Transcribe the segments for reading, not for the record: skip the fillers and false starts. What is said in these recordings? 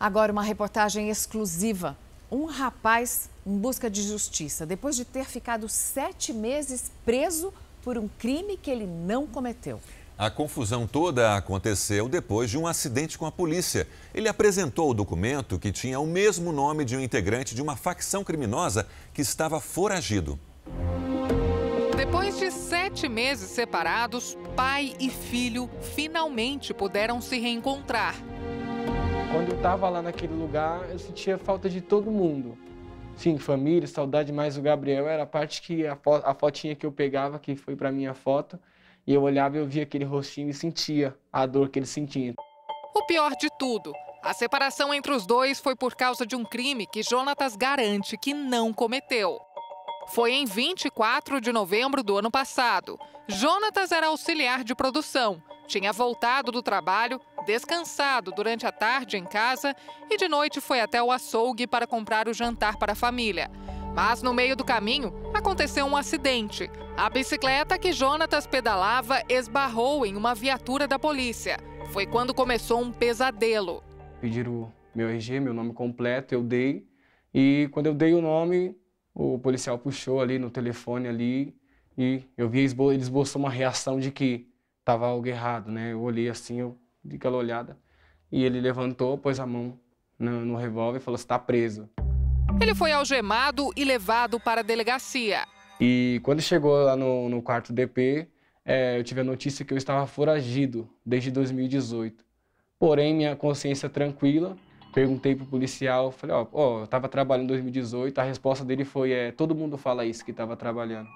Agora uma reportagem exclusiva. Um rapaz em busca de justiça, depois de ter ficado 7 meses preso por um crime que ele não cometeu. A confusão toda aconteceu depois de um acidente com a polícia. Ele apresentou o documento que tinha o mesmo nome de um integrante de uma facção criminosa que estava foragido. Depois de 7 meses separados, pai e filho finalmente puderam se reencontrar. Quando eu estava lá naquele lugar, eu sentia falta de todo mundo. Sim, família, saudade, mas o Gabriel era a parte que a fotinha que eu pegava, que foi para minha foto, e eu olhava e eu via aquele rostinho e sentia a dor que ele sentia. O pior de tudo, a separação entre os dois foi por causa de um crime que Jonatas garante que não cometeu. Foi em 24 de novembro do ano passado. Jonatas era auxiliar de produção. Tinha voltado do trabalho, descansado durante a tarde em casa e de noite foi até o açougue para comprar o jantar para a família. Mas no meio do caminho aconteceu um acidente. A bicicleta que Jonatas pedalava esbarrou em uma viatura da polícia. Foi quando começou um pesadelo. Pediram meu RG, meu nome completo, eu dei. E quando eu dei o nome, o policial puxou ali no telefone ali e eu vi ele esboçou uma reação de que estava algo errado, né? Eu olhei assim, eu dei aquela olhada e ele levantou, pôs a mão no revólver e falou: "Você está preso". Ele foi algemado e levado para a delegacia. E quando chegou lá no quarto DP, eu tive a notícia que eu estava foragido desde 2018. Porém, minha consciência tranquila, perguntei pro policial, falei: eu estava trabalhando em 2018, a resposta dele foi: todo mundo fala isso, que estava trabalhando.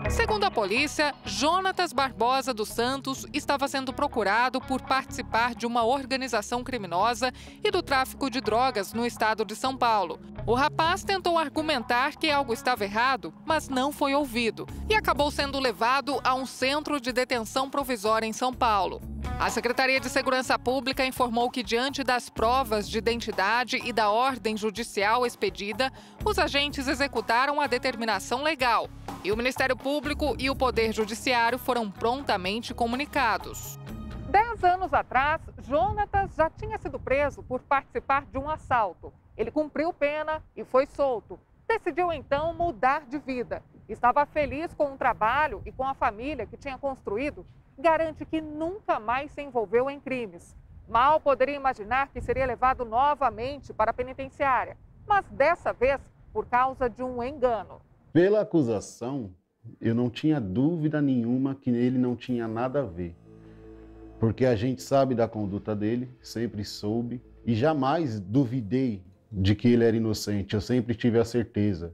Segundo a polícia, Jonatas Barbosa dos Santos estava sendo procurado por participar de uma organização criminosa e do tráfico de drogas no estado de São Paulo. O rapaz tentou argumentar que algo estava errado, mas não foi ouvido e acabou sendo levado a um centro de detenção provisória em São Paulo. A Secretaria de Segurança Pública informou que, diante das provas de identidade e da ordem judicial expedida, os agentes executaram a determinação legal. E o Ministério Público e o Poder Judiciário foram prontamente comunicados. 10 anos atrás, Jonatas já tinha sido preso por participar de um assalto. Ele cumpriu pena e foi solto. Decidiu então mudar de vida. Estava feliz com o trabalho e com a família que tinha construído. Garante que nunca mais se envolveu em crimes. Mal poderia imaginar que seria levado novamente para a penitenciária, mas dessa vez por causa de um engano. Pela acusação, eu não tinha dúvida nenhuma que ele não tinha nada a ver. Porque a gente sabe da conduta dele, sempre soube, e jamais duvidei de que ele era inocente, eu sempre tive a certeza.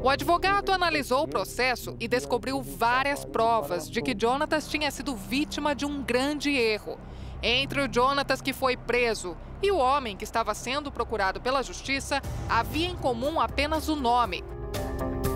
O advogado analisou o processo e descobriu várias provas de que Jonatas tinha sido vítima de um grande erro. Entre o Jonatas que foi preso e o homem que estava sendo procurado pela justiça, havia em comum apenas o nome.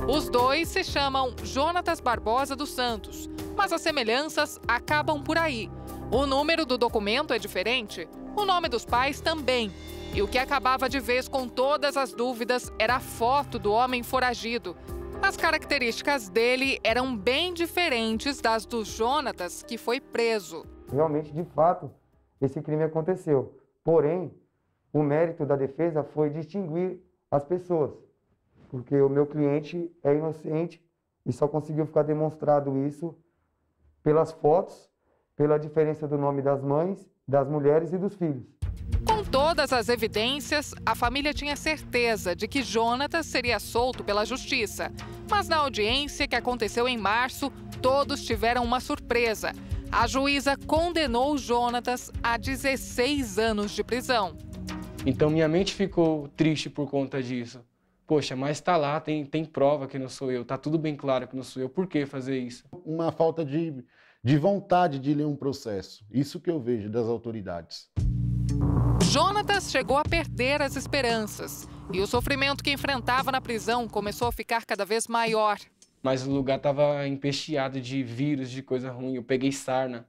Os dois se chamam Jonatas Barbosa dos Santos, mas as semelhanças acabam por aí. O número do documento é diferente, o nome dos pais também. E o que acabava de vez com todas as dúvidas era a foto do homem foragido. As características dele eram bem diferentes das do Jonatas, que foi preso. Realmente, de fato, esse crime aconteceu. Porém, o mérito da defesa foi distinguir as pessoas. Porque o meu cliente é inocente e só conseguiu ficar demonstrado isso pelas fotos, pela diferença do nome das mães, das mulheres e dos filhos. Com todas as evidências, a família tinha certeza de que Jonatas seria solto pela justiça. Mas na audiência que aconteceu em março, todos tiveram uma surpresa. A juíza condenou Jonatas a 16 anos de prisão. Então minha mente ficou triste por conta disso. Poxa, mas tá lá, tem prova que não sou eu, tá tudo bem claro que não sou eu, por que fazer isso? Uma falta de vontade de ler um processo, isso que eu vejo das autoridades. Jonatas chegou a perder as esperanças e o sofrimento que enfrentava na prisão começou a ficar cada vez maior. Mas o lugar estava empesteado de vírus, de coisa ruim. Eu peguei sarna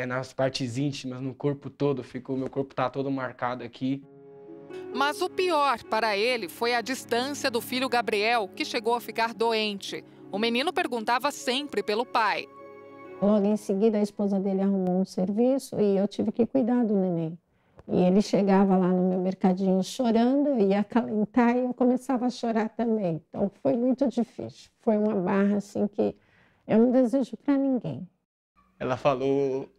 nas partes íntimas, no corpo todo, meu corpo tá todo marcado aqui. Mas o pior para ele foi a distância do filho Gabriel, que chegou a ficar doente. O menino perguntava sempre pelo pai. Logo em seguida, a esposa dele arrumou um serviço e eu tive que cuidar do neném. E ele chegava lá no meu mercadinho chorando, eu ia acalentar e eu começava a chorar também. Então foi muito difícil. Foi uma barra assim que eu não desejo para ninguém. Ela falou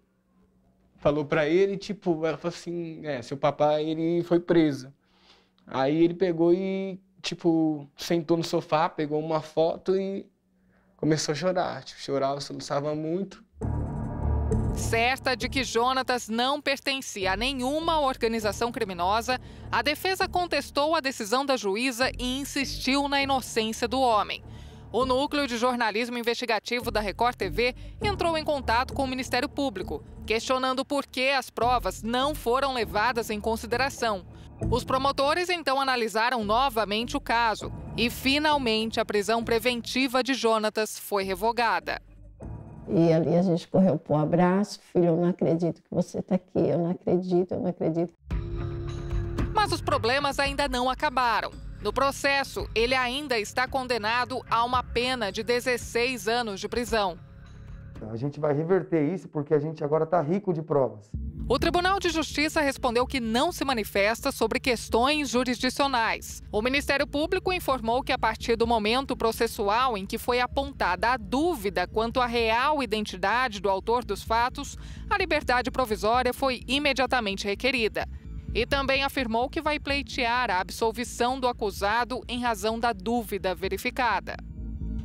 para ele, tipo, ela falou assim, seu papai, ele foi preso. Aí ele pegou e, tipo, sentou no sofá, pegou uma foto e começou a chorar. Tipo, chorava, soluçava muito. Certa de que Jonatas não pertencia a nenhuma organização criminosa, a defesa contestou a decisão da juíza e insistiu na inocência do homem. O Núcleo de Jornalismo Investigativo da Record TV entrou em contato com o Ministério Público, questionando por que as provas não foram levadas em consideração. Os promotores então analisaram novamente o caso e, finalmente, a prisão preventiva de Jonatas foi revogada. E ali a gente correu pro abraço, filho, eu não acredito que você está aqui, eu não acredito, eu não acredito. Mas os problemas ainda não acabaram. No processo, ele ainda está condenado a uma pena de 16 anos de prisão. A gente vai reverter isso porque a gente agora está rico de provas. O Tribunal de Justiça respondeu que não se manifesta sobre questões jurisdicionais. O Ministério Público informou que, a partir do momento processual em que foi apontada a dúvida quanto à real identidade do autor dos fatos, a liberdade provisória foi imediatamente requerida. E também afirmou que vai pleitear a absolvição do acusado em razão da dúvida verificada.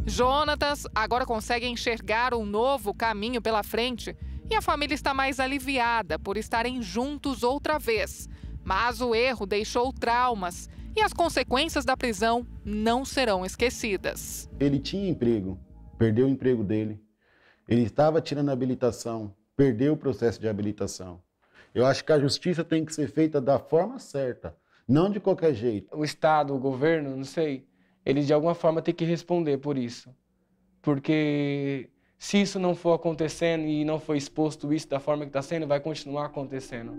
Jonatas agora consegue enxergar um novo caminho pela frente e a família está mais aliviada por estarem juntos outra vez. Mas o erro deixou traumas e as consequências da prisão não serão esquecidas. Ele tinha emprego, perdeu o emprego dele. Ele estava tirando a habilitação, perdeu o processo de habilitação. Eu acho que a justiça tem que ser feita da forma certa, não de qualquer jeito. O Estado, o governo, não sei, ele de alguma forma tem que responder por isso. Porque se isso não for acontecendo e não for exposto isso da forma que está sendo, vai continuar acontecendo.